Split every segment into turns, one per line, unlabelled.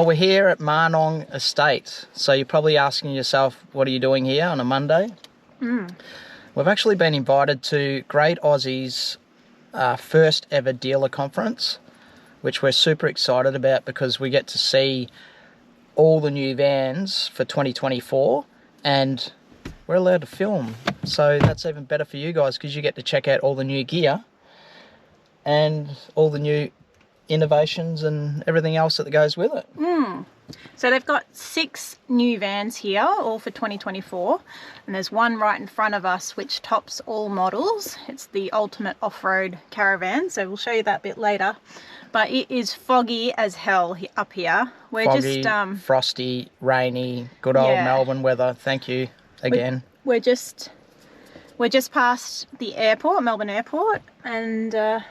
we're here at Marnong Estate. So you're probably asking yourself, what are you doing here on a Monday? We've actually been invited to Great Aussie's first ever dealer conference, which we're super excited about because we get to see all the new vans for 2024 and we're allowed to film. So that's even better for you guys because you get to check out all the new gear and all the new innovations and everything else that goes with it.
So they've got 6 new vans here, all for 2024, and there's one right in front of us which tops all models. It's the ultimate off-road caravan, so we'll show you that bit later. But it is foggy as hell up here. We're
foggy,
just
frosty, rainy, good old Melbourne weather. Thank you again.
We're just past the airport, Melbourne Airport, and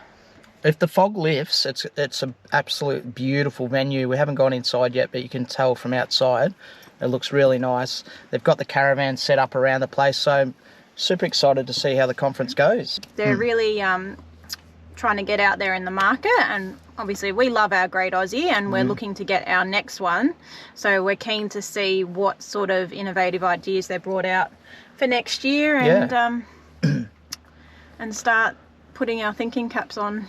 if the fog lifts, it's an absolute beautiful venue. We haven't gone inside yet, but you can tell from outside it looks really nice. They've got the caravan set up around the place, so super excited to see how the conference goes.
They're really trying to get out there in the market, and obviously we love our Great Aussie and we're looking to get our next one, so we're keen to see what sort of innovative ideas they brought out for next year and and start putting our thinking caps on.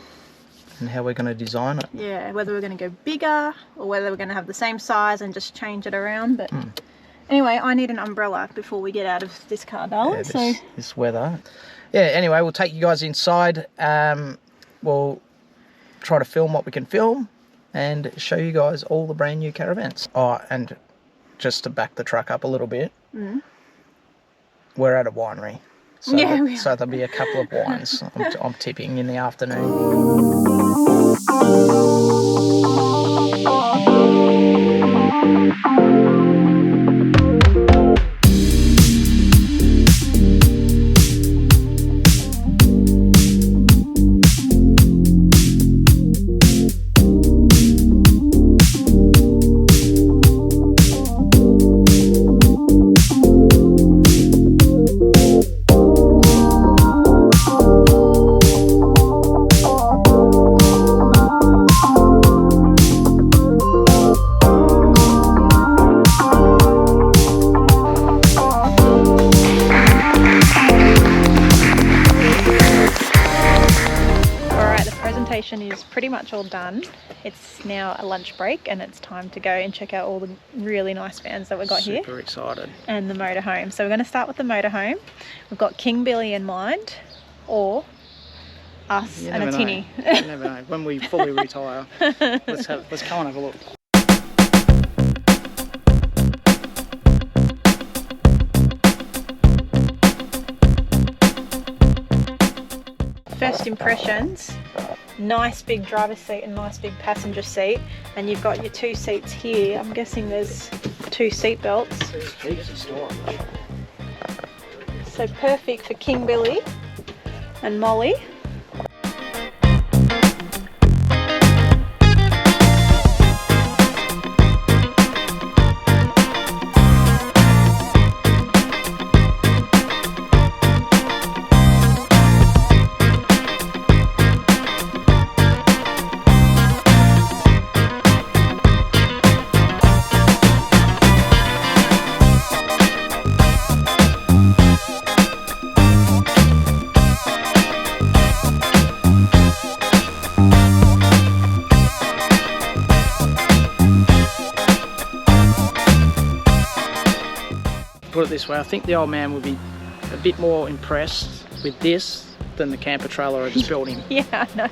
And how we're going to design it.
Yeah, whether we're going to go bigger or whether we're going to have the same size and just change it around. But anyway, I need an umbrella before we get out of this car, darling.
This weather. Yeah, anyway, we'll take you guys inside. We'll try to film what we can film and show you guys all the brand new caravans. Oh, and just to back the truck up a little bit, we're at a winery. So, so there'll be a couple of wines I'm tipping in the afternoon.
Is pretty much all done. It's now a lunch break and it's time to go and check out all the really nice vans that we've got here.
Super excited.
And the motorhome. So we're going to start with the motorhome. We've got King Billy in mind, or us and a tinny.
You never know. When we fully retire, let's go and have a look.
First impressions. Nice big driver's seat and nice big passenger seat, and you've got your 2 seats here. I'm guessing there's 2 seat belts. So perfect for King Billy and Molly.
Put it this way, I think the old man would be a bit more impressed with this than the camper trailer I just built him.
Yeah, I know.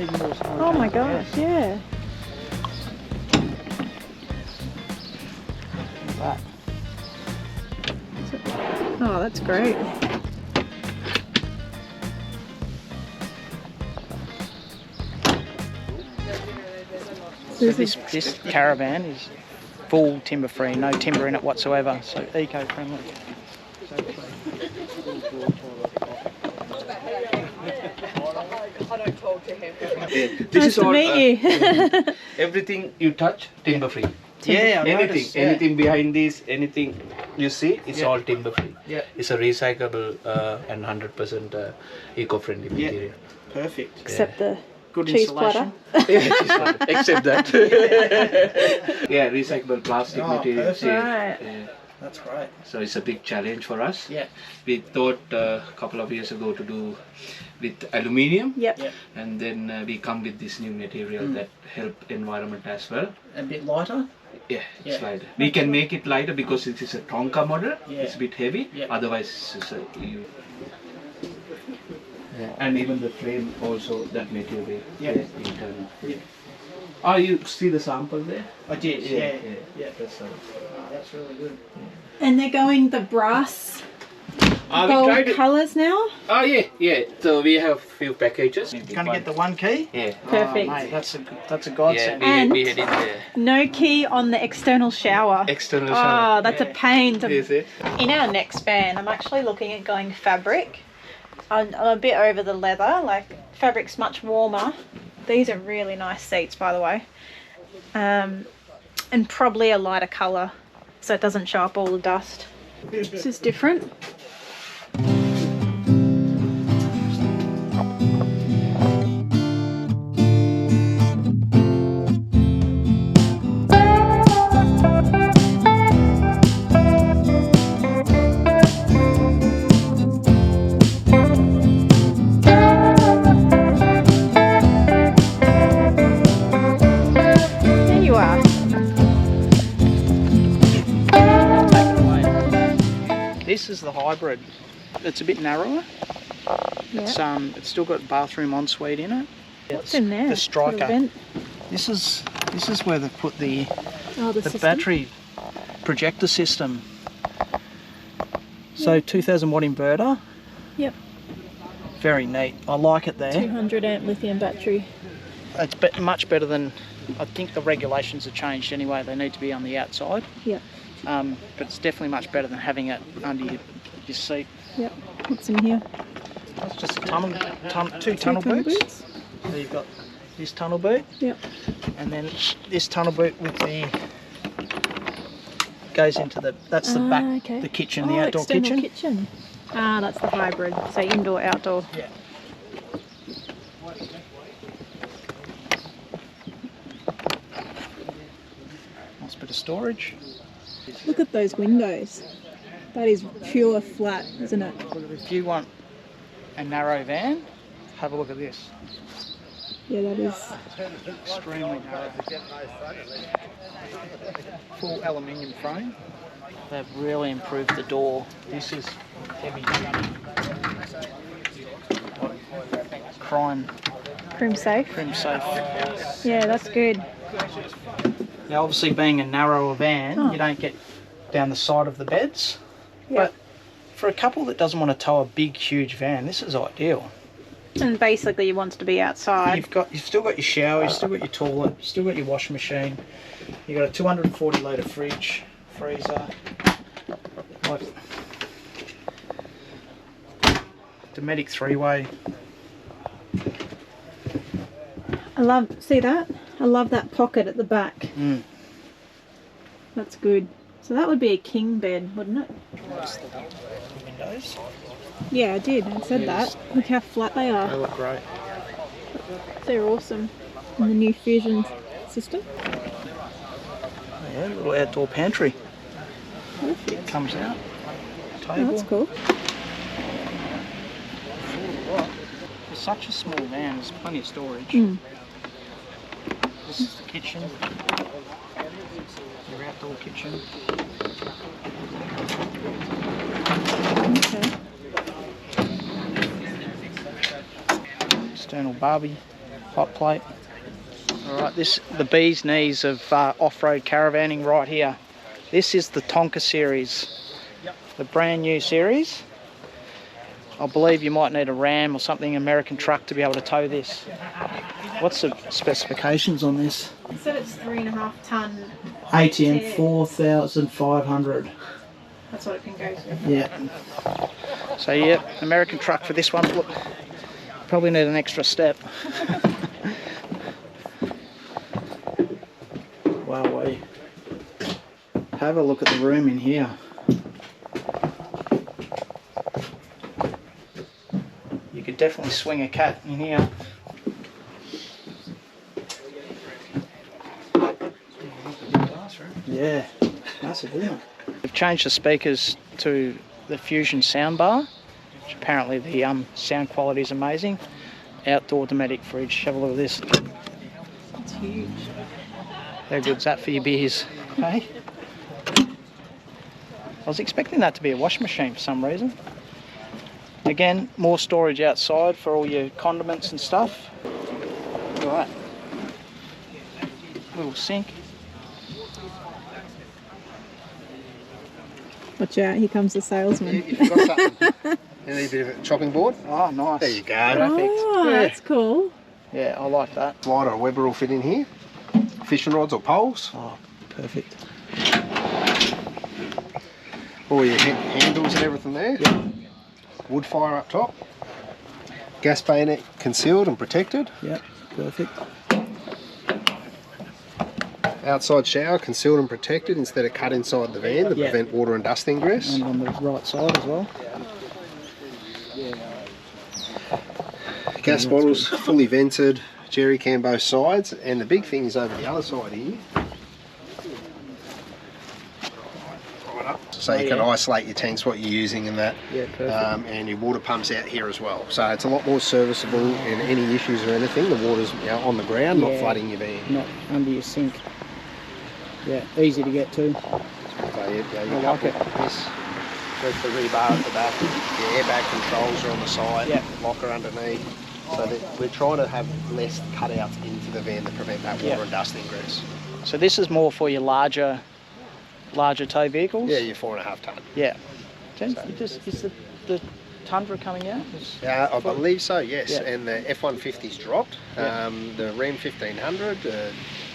Even more storage.
Oh my gosh, yeah.
That.
Oh, that's great.
So this caravan is full timber free, no timber in it whatsoever, so eco-friendly.
This
nice to meet you.
Everything you touch, timber free.
Yeah,
anything behind this, anything you see, it's all timber free.
Yeah,
it's a recyclable and 100% eco-friendly material.
Perfect.
Except the
good
cheese
insulation.
platter.
Yeah, except that. Yeah, recyclable plastic material.
Perfect.
Right.
Yeah.
That's great.
So it's a big challenge for us.
Yeah.
We thought a couple of years ago to do with aluminium.
Yep.
Yep.
And then we come with this new material that help environment as well.
A bit lighter.
Yeah, it's
Yeah.
lighter. We can make it lighter because it is a Tonka model.
Yeah.
It's a bit heavy.
Yeah.
Otherwise, and even the frame also that material.
Yeah.
Internal.
Yeah.
Oh, you see the sample there?
I did. Yeah. Yeah.
That's all.
That's really good.
And they're going the brass
We
gold
tried it.
colours now.
Oh yeah. So we have few packages.
Gonna get the one key?
Yeah.
Perfect.
Oh, mate, that's a
Yeah,
godsend.
And-
we had in there.
No key on the external shower.
External
Oh,
shower.
that's a
Yeah.
pain to.
Is it?
In our next van, I'm actually looking at going fabric. I'm a bit over the leather, like fabric's much warmer. These are really nice seats, by the way. And probably a lighter colour so it doesn't show up all the dust. This is different. There you are.
This is the hybrid. It's a bit narrower.
Yeah.
It's still got bathroom ensuite in it.
What's in there?
The
Little
striker.
vent.
This is where they put the
Oh, the
the
system.
battery projector system. So 2000 watt inverter.
Yep.
Very neat. I like it there.
200 amp lithium battery.
It's much better than, I think the regulations have changed anyway. They need to be on the outside.
Yep.
But it's definitely much better than having it under your seat.
Yep. What's in here?
It's just a two
Two
tunnel
tunnel
boots. So you've got this tunnel boot,
Yep.
and then this tunnel boot with the goes into that's the back,
Okay.
the kitchen, the outdoor
external
kitchen.
Ah, that's the hybrid. So indoor, outdoor.
Yeah. Nice bit of storage.
Look at those windows. That is pure flat, isn't it?
If you want a narrow van, have a look at this.
Yeah, that is.
Extremely narrow. Full aluminium frame. They've really improved the door. This is heavy duty. Crime
Safe.
safe.
Yeah, that's good.
Now obviously being a narrower van,
Oh.
you don't get down the side of the beds.
Yep.
But for a couple that doesn't want to tow a big huge van, this is ideal.
And basically you want to be outside.
You've still got your shower, you've still got your toilet, you've still got your washing machine. You've got a 240 litre fridge, freezer. Like Dometic 3-way.
See that? I love that pocket at the back.
Mm.
That's good. So that would be a king bed, wouldn't it?
That's the windows.
Yeah, I did. I said that. Look how flat they
They
are.
look great.
They're awesome. And the new fusion system.
Yeah, a little outdoor pantry.
Perfect.
Comes out.
Oh,
Table.
that's cool.
For such a small van, there's plenty of storage.
Mm.
This is the kitchen. Your outdoor kitchen.
Okay.
External barbie, hot plate. Alright, the bee's knees of off-road caravanning right here. This is the Tonka series, the brand new series. I believe you might need a Ram or something, American truck, to be able to tow this. What's the specifications on this?
It said it's 3.5 tonne.
ATM 4,500.
That's what it can go to.
Yeah. So yeah, American truck for this one. Look, probably need an extra step. Wow, have a look at the room in here. You could definitely swing a cat in here. Yeah, massive, isn't it? We've changed the speakers to the Fusion soundbar, which apparently the sound quality is amazing. Outdoor Dometic fridge. Have a look at this.
It's huge.
How good's that for your beers? Hey? I was expecting that to be a washing machine for some reason. Again, more storage outside for all your condiments and stuff. Look at that. Little sink.
Watch out, here comes the salesman.
If you've got something, you need a bit of a chopping board.
Oh, nice.
There you go.
Perfect.
Oh, that's cool.
Yeah, I like that.
Glider or Weber will fit in here. Fishing rods or poles.
Oh, perfect.
All your handles and everything there.
Yep.
Wood fire up top. Gas bayonet concealed and protected.
Yep, perfect.
Outside shower concealed and protected instead of cut inside the van to
Yep.
prevent water and dust ingress.
And on the right side as well.
Gas bottles fully vented, jerry can both sides, and the big thing is over the other side here. Right up. So you can isolate your tanks, what you're using and that.
Yeah, perfect.
And your water pumps out here as well. So it's a lot more serviceable in any issues or anything. The water's on the ground, not flooding your van.
Not under your sink. Yeah, easy to get to.
So you
I like it.
This. There's the rebar at the back. The airbag controls are on the side.
Yeah.
Locker underneath. So that we're trying to have less cutouts into the van to prevent that water and dust ingress.
So this is more for your larger tow vehicles?
Yeah, your 4.5 tonne.
Yeah. Is the Tundra coming out?
Yeah, I believe so, yes.
Yeah.
And the F-150's dropped.
Yeah.
The Ram 1500,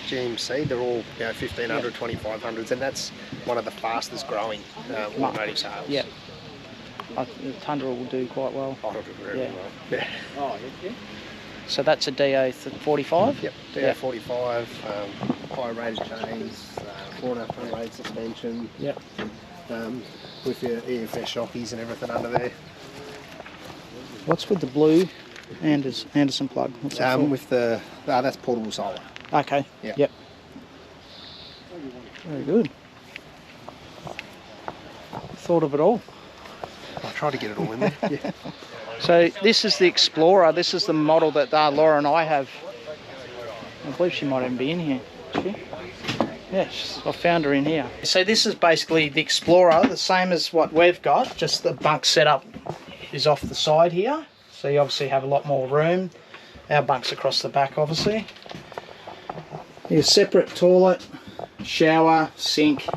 GMC, they're all 1500, 2500s, and that's one of the fastest growing automotive sales.
Yeah. The Tundra will do quite well.
Oh, it'll do very well. Yeah.
Oh, yeah. So that's a DA45?
Yep, DA45, high rated chains, 4.5 tonne rated suspension.
Yep.
With your EFS shockies and everything under there.
What's with the blue Anderson plug? What's that for?
With the that's portable solar.
Okay.
Yeah.
Yep. Very good. Thought of it all.
I try to get it all in there. Yeah.
So this is the Explorer. This is the model that Laura and I have. I believe she might even be in here. Is she? Yes, I found her in here. So this is basically the Explorer, the same as what we've got, just the bunk setup is off the side here. So you obviously have a lot more room. Our bunk's across the back, obviously. Your separate toilet, shower, sink.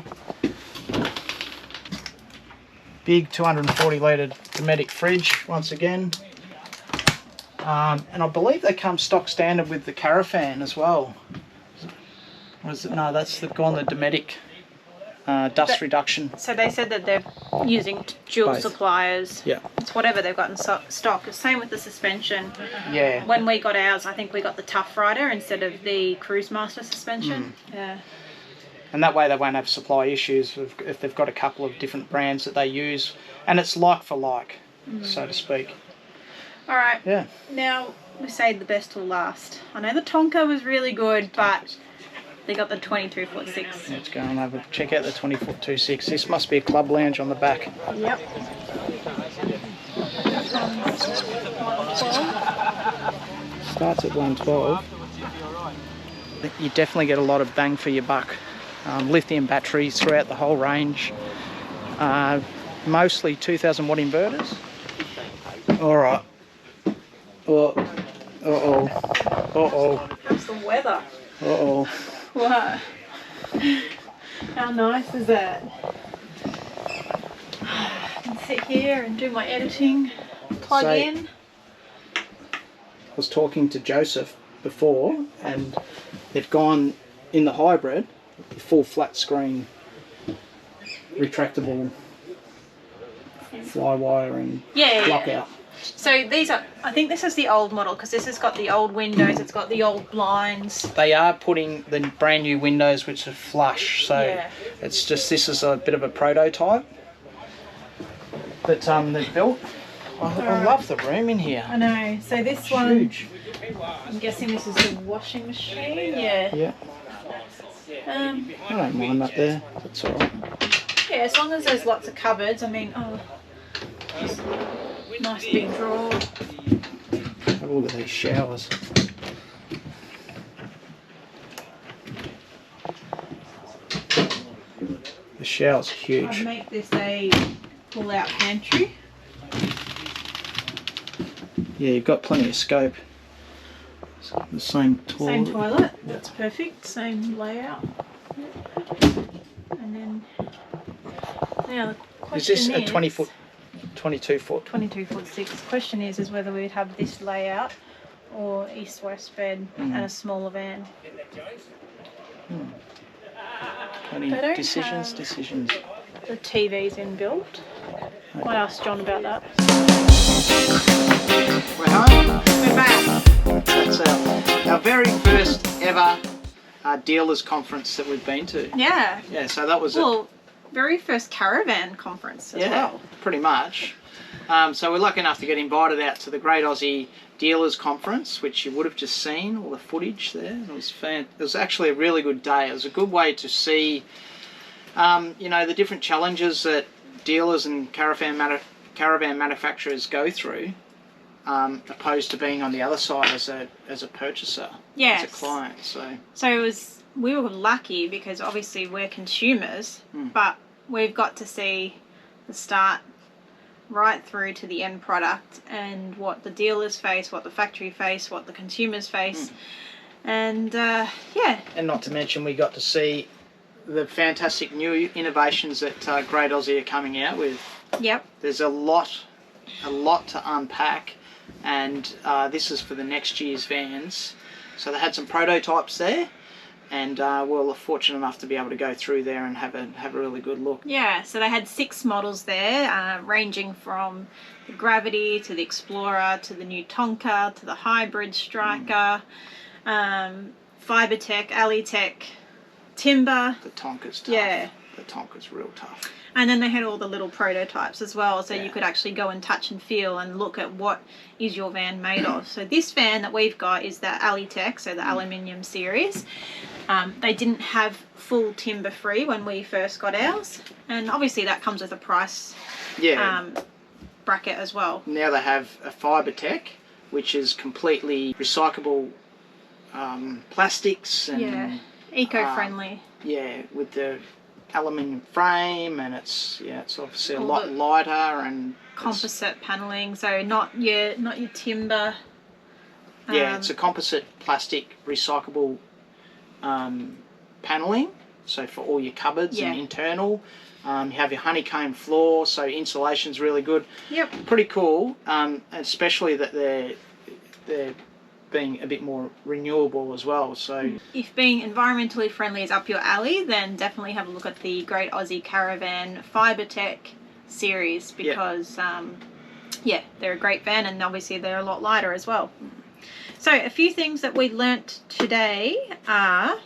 Big 240 litre Dometic fridge, once again. And I believe they come stock standard with the Caravan as well. What is it? No, that's gone the Dometic dust reduction.
So they said that they're using dual
Both.
suppliers.
Yeah.
It's whatever they've got in stock. Same with the suspension.
Yeah.
When we got ours, I think we got the Tough Rider instead of the Cruise Master suspension. Yeah.
And that way they won't have supply issues if they've got a couple of different brands that they use. And it's like for like, so to speak.
All right.
Yeah.
Now, we saved the best till last. I know the Tonka was really good, but they got the 22'6".
Let's go and have a check out the 20-foot 2.6. This must be a club lounge on the back.
Yep.
Starts at 112. You definitely get a lot of bang for your buck. Lithium batteries throughout the whole range. Mostly 2000 watt inverters. All right. Uh-oh.
How's the weather?
Uh-oh.
What? How nice is that? I can sit here and do my editing, plug in.
I was talking to Joseph before, and they've gone in the hybrid, full flat screen, retractable fly wire and lockout.
So these are, I think this is the old model because this has got the old windows, it's got the old blinds.
They are putting the brand new windows which are flush, so it's just, this is a bit of a prototype that they've built. I love the room in here.
I know. So this one, I'm guessing this is the washing machine. Yeah.
Yeah.
Um,
I don't mind that there. That's all right.
yeah, as long as there's lots of cupboards. I mean, nice big drawer.
Have a look at these showers. The shower's huge.
I'd make this a pull-out pantry.
Yeah, you've got plenty of scope. The same toilet.
Same toilet. That's perfect. Same layout. And then now the question
Is this a 20 foot, 22 foot?
22 foot 6. The question is whether we'd have this layout or east-west bed and a smaller van.
Plenty
They don't
decisions.
The TV's inbuilt. Might ask John about that.
We're home.
We're back.
That's our very first ever dealers conference that we've been to.
Yeah.
Yeah, so that was
very first caravan conference as well.
Pretty much. So we're lucky enough to get invited out to the Great Aussie Dealers Conference, which you would have just seen, all the footage there. It was actually a really good day. It was a good way to see, you know, the different challenges that dealers and caravan manufacturers go through, opposed to being on the other side as a purchaser,
Yes.
as a client. So
we were lucky because obviously we're consumers, but we've got to see the start right through to the end product and what the dealers face, what the factory face, what the consumers face. And yeah.
And not to mention we got to see the fantastic new innovations that Great Aussie are coming out with.
Yep.
There's a lot to unpack, and this is for the next year's vans. So they had some prototypes there, and we were fortunate enough to be able to go through there and have a really good look.
Yeah, so they had 6 models there, ranging from the Gravity to the Explorer to the new Tonka to the Hybrid Striker, Fibertech, Alitech, Timber.
The Tonka's tough.
Yeah.
The Tonka's real tough.
And then they had all the little prototypes as well, so you could actually go and touch and feel and look at what is your van made of. So this van that we've got is the Alitech, so the aluminium series. They didn't have full timber free when we first got ours, and obviously that comes with a price bracket as well.
Now they have a Fibertech, which is completely recyclable plastics and
eco-friendly.
With the aluminium frame, and it's obviously a lot lighter and
composite paneling, so not your timber.
It's a composite plastic recyclable paneling, so for all your cupboards and internal. You have your honeycomb floor, so insulation's really good.
Yep.
Pretty cool, especially that they're being a bit more renewable as well. So
if being environmentally friendly is up your alley, then definitely have a look at the Great Aussie Caravan Fibertech series, because they're a great van, and obviously they're a lot lighter as well. So a few things that we learnt today are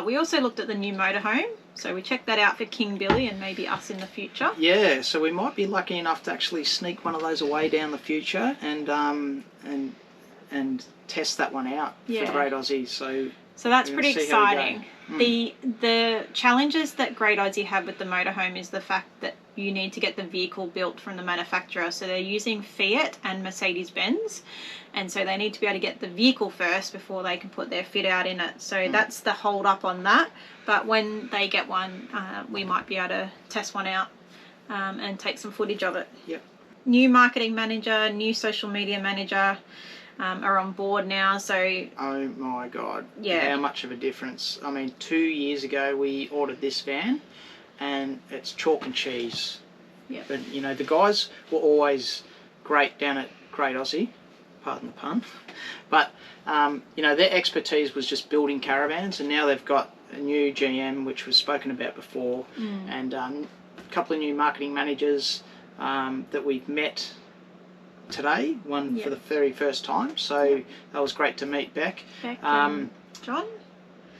we also looked at the new motorhome, so we checked that out for King Billy and maybe us in the future.
Yeah, so we might be lucky enough to actually sneak one of those away down the future and test that one out for Great Aussie. So
that's pretty exciting. The challenges that Great Aussie have with the motorhome is the fact that you need to get the vehicle built from the manufacturer. So they're using Fiat and Mercedes-Benz, and so they need to be able to get the vehicle first before they can put their fit out in it. So that's the hold up on that. But when they get one, we might be able to test one out and take some footage of it.
Yep.
New marketing manager, new social media manager are on board now, so...
Oh my God.
Yeah.
How much of a difference. I mean, 2 years ago we ordered this van, and it's chalk and cheese.
Yeah.
But, you know, the guys were always great down at Great Aussie, pardon the pun, but, you know, their expertise was just building caravans, and now they've got a new GM, which was spoken about before, and a couple of new marketing managers that we've met today, one for the very first time, so that was great to meet Beck
and John,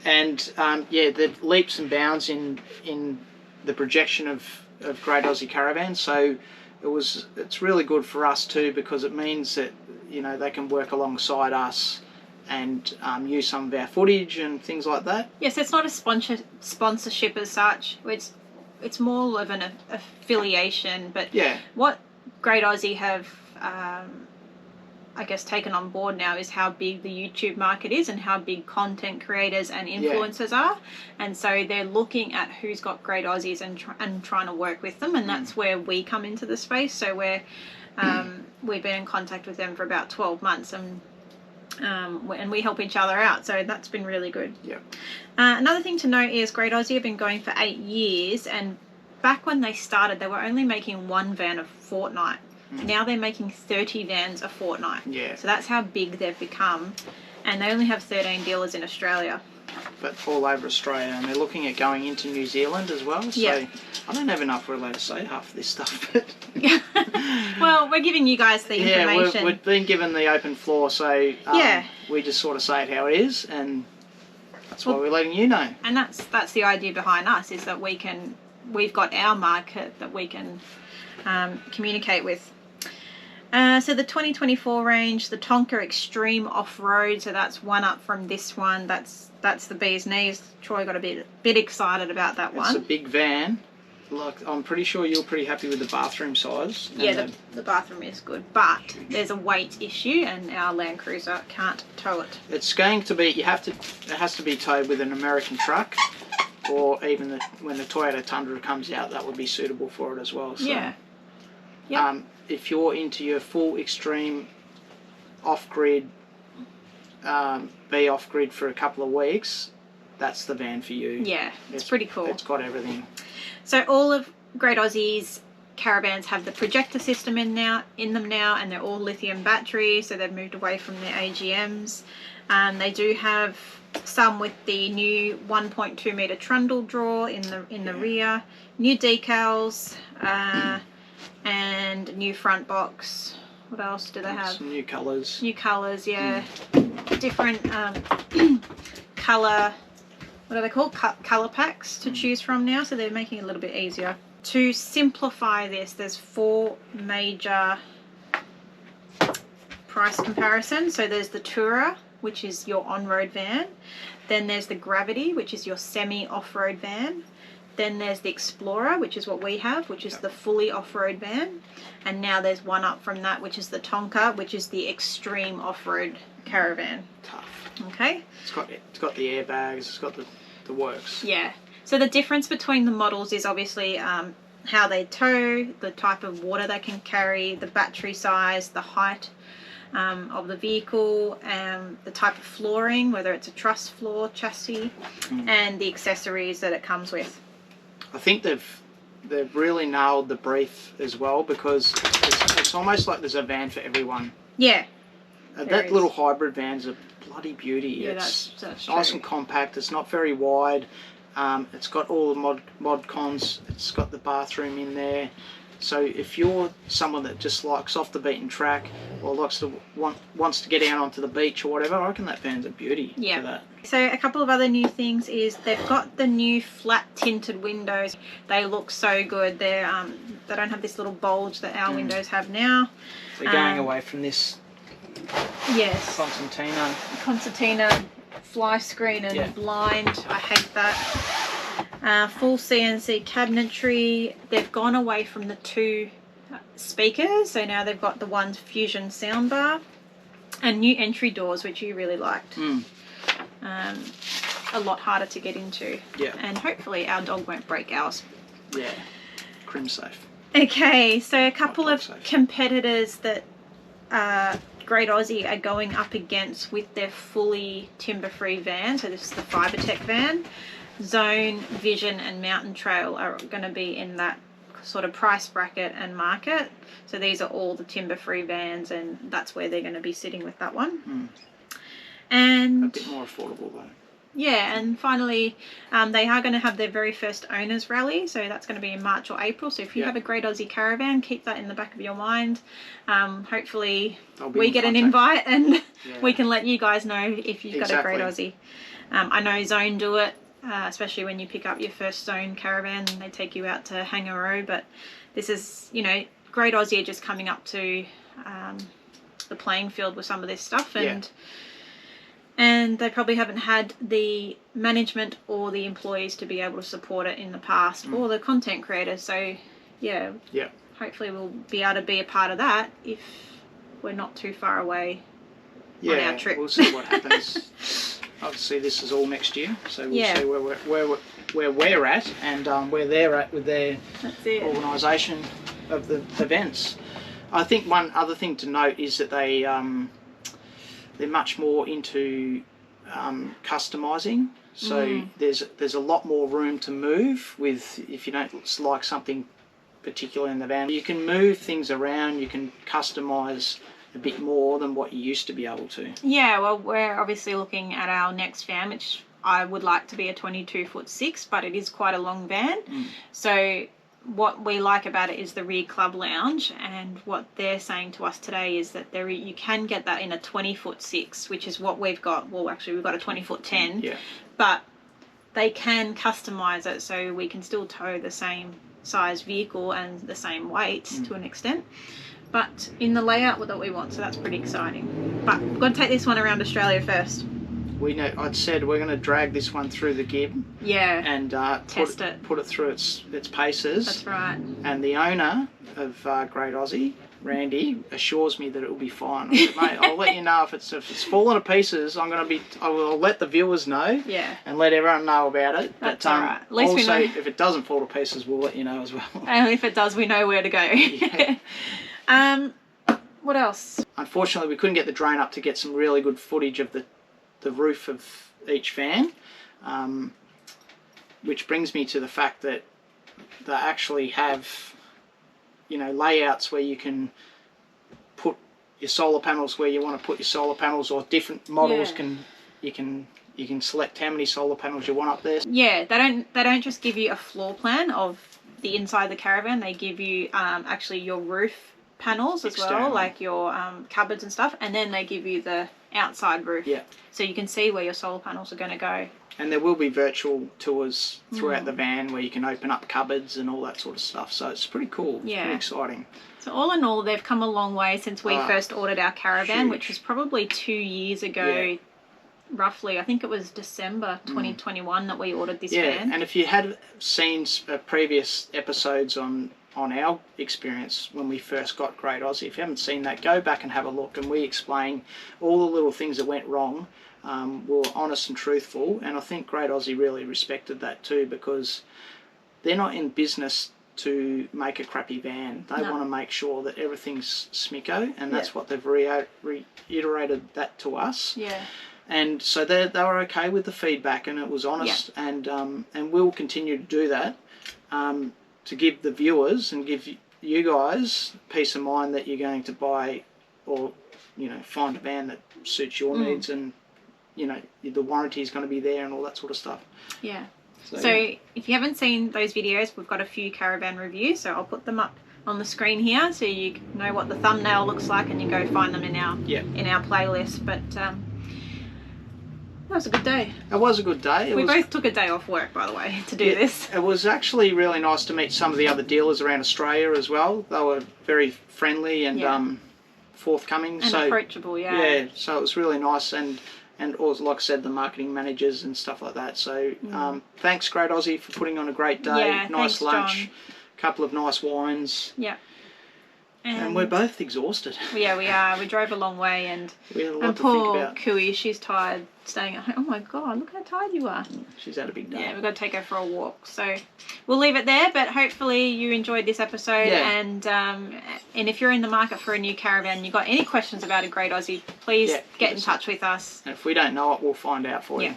and the leaps and bounds in the projection of Great Aussie Caravan. So it's really good for us too, because it means that, you know, they can work alongside us and use some of our footage and things like that.
Yes, it's not a sponsorship as such. It's more of an affiliation. But
Yeah.
what Great Aussie have, I guess, taken on board now is how big the YouTube market is and how big content creators and influencers are. And so they're looking at who's got Great Aussies and trying to work with them. And that's where we come into the space. So we've been in contact with them for about 12 months and we help each other out. So that's been really good.
Yeah.
Another thing to note is Great Aussie have been going for 8 years, and back when they started, they were only making one van a fortnight. Now they're making 30 vans a fortnight.
Yeah.
So that's how big they've become, and they only have 13 dealers in Australia.
But all over Australia, and they're looking at going into New Zealand as well. So
Yeah.
I don't even know if we're allowed to say half of this stuff. But
Well, we're giving you guys the information.
we've been given the open floor, so we just sort of say it how it is, and that's why we're letting you know.
And that's the idea behind us, is that we've got our market that we can communicate with. So the 2024 range, the Tonka Extreme Off-Road, so that's one up from this one. That's the bee's knees. Troy got a bit excited about that one.
It's a big van. Like, I'm pretty sure you're pretty happy with the bathroom size.
Yeah, the bathroom is good, but there's a weight issue and our Land Cruiser can't tow it.
It's going to be, it has to be towed with an American truck, or even when the Toyota Tundra comes out, that would be suitable for it as well. So,
yeah. Yep.
If you're into your full extreme off-grid, be off-grid for a couple of weeks, that's the van for you.
Yeah, it's pretty cool.
It's got everything.
So all of Great Aussie's caravans have the projector system in them now, and they're all lithium batteries, so they've moved away from their AGMs. They do have some with the new 1.2 meter trundle draw in the rear, new decals, and new front box. What else do they have?
Some new colours.
New colours, yeah. Different colour, what are they called? Colour packs to choose from now, so they're making it a little bit easier. To simplify this, there's 4 major price comparisons. So there's the Tourer, which is your on-road van. Then there's the Gravity, which is your semi-off-road van. Then there's the Explorer, which is what we have, which is the fully off-road van. And now there's one up from that, which is the Tonka, which is the extreme off-road caravan.
Tough.
Okay.
It's got the airbags. It's got the works.
Yeah. So the difference between the models is obviously how they tow, the type of water they can carry, the battery size, the height of the vehicle, the type of flooring, whether it's a truss floor chassis, and the accessories that it comes with.
I think they've really nailed the brief as well, because it's almost like there's a van for everyone.
Yeah.
That little hybrid van's a bloody beauty.
Yeah,
it's
that's
nice
true.
and compact. It's not very wide. It's got all the mod cons. It's got the bathroom in there. So if you're someone that just likes off the beaten track, or wants to get out onto the beach or whatever, I reckon that van's a beauty for that.
So a couple of other new things is they've got the new flat tinted windows. They look so good. They don't have this little bulge that our windows have now.
They're going away from this
Concertina fly screen and blind. I hate that. Full CNC cabinetry. They've gone away from the 2 speakers, so now they've got the one Fusion soundbar, and new entry doors, which you really liked. A lot harder to get into.
Yeah.
And hopefully our dog won't break ours.
Yeah. Crim safe.
Okay, so a couple of competitors that Great Aussie are going up against with their fully timber-free van. So this is the Fibertech van. Zone, Vision and Mountain Trail are going to be in that sort of price bracket and market. So these are all the timber-free vans, and that's where they're going to be sitting with that one. And
a bit more affordable though.
Yeah, and finally, they are going to have their very first owners rally, so that's going to be in March or April. So if you have a Great Aussie Caravan, keep that in the back of your mind. Hopefully we get an invite, and we can let you guys know if you've got a Great Aussie. I know Zone do it, especially when you pick up your first Zone Caravan and they take you out to Hangaroo. But this is, Great Aussie are just coming up to the playing field with some of this stuff, and and they probably haven't had the management or the employees to be able to support it in the past, or the content creators. So yeah, hopefully we'll be able to be a part of that if we're not too far away on our trip.
We'll see what happens. Obviously this is all next year, so we'll see where we're at and where they're at with their organisation of the events. I think one other thing to note is that they're much more into customising. So there's a lot more room to move with, if you don't like something particular in the van. You can move things around, you can customise a bit more than what you used to be able to.
Yeah, well, we're obviously looking at our next van, which I would like to be a 22'6", but it is quite a long van. So what we like about it is the rear club lounge, and what they're saying to us today is that you can get that in a 20'6", which is what we've got. Well, actually we've got a 20'10", but they can customise it so we can still tow the same size vehicle and the same weight to an extent, but in the layout that we want. So that's pretty exciting. But we've got to take this one around Australia first.
We know. I'd said we're going to drag this one through the gib.
Yeah.
And put it through its paces.
That's right.
And the owner of Great Aussie, Randy, assures me that it will be fine. I said, mate, I'll let you know if it's falling to pieces. I'll let the viewers know.
Yeah. And
let everyone know about it.
That's all right. At least
also,
we know.
if it doesn't fall to pieces, we'll let you know as well.
And if it does, we know where to go.
Yeah.
What else?
Unfortunately, we couldn't get the drone up to get some really good footage of the roof of each van, which brings me to the fact that they actually have, layouts where you can put your solar panels where you want to put your solar panels, or different models you can select how many solar panels you want up there.
Yeah, they don't just give you a floor plan of the inside of the caravan. They give you actually your roof panels as well, like your cupboards and stuff, and then they give you the outside roof, so you can see where your solar panels are going to go. And
there will be virtual tours throughout the van where you can open up cupboards and all that sort of stuff, so it's pretty cool. It's pretty exciting. So
all in all, they've come a long way since we first ordered our caravan, which was probably 2 years ago, roughly. I think it was December 2021 that we ordered this van.
And if you had seen previous episodes on our experience when we first got Great Aussie, if you haven't seen that, go back and have a look, and we explain all the little things that went wrong. We were honest and truthful, and I think Great Aussie really respected that too, because they're not in business to make a crappy van. They want to make sure that everything's smicko, and that's what they've reiterated that to us. And so they were okay with the feedback, and it was honest, and we'll continue to do that, to give the viewers and give you guys peace of mind that you're going to buy or find a van that suits your needs, and the warranty is going to be there and all that sort of stuff. So if you haven't seen those videos, we've got a few caravan reviews, so I'll put them up on the screen here so you know what the thumbnail looks like, and you go find them in our playlist. But that was a good day. It was a good day. We both took a day off work, by the way, to do this. It was actually really nice to meet some of the other dealers around Australia as well. They were very friendly and forthcoming.
And approachable,
Yeah, so it was really nice, and also, like I said, the marketing managers and stuff like that. So thanks, Great Aussie, for putting on a great day. Nice lunch, a couple of nice wines. And we're both exhausted.
Yeah, we are. We drove a long way, and
we had a lot to
poor
think about.
Cooey, she's tired staying at home. Oh my God, look how tired you are.
She's had a big day.
Yeah, we've got to take her for a walk. So we'll leave it there, but hopefully you enjoyed this episode. And if you're in the market for a new caravan, you've got any questions about a Great Aussie, please get in touch with us.
And if we don't know it, we'll find out for you.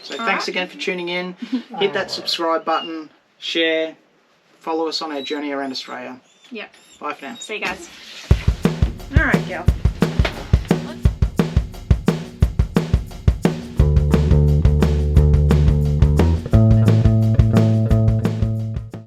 So thanks again for tuning in. Hit that subscribe button, share, follow us on our journey around Australia. Bye for now.
See you guys. All right, girl.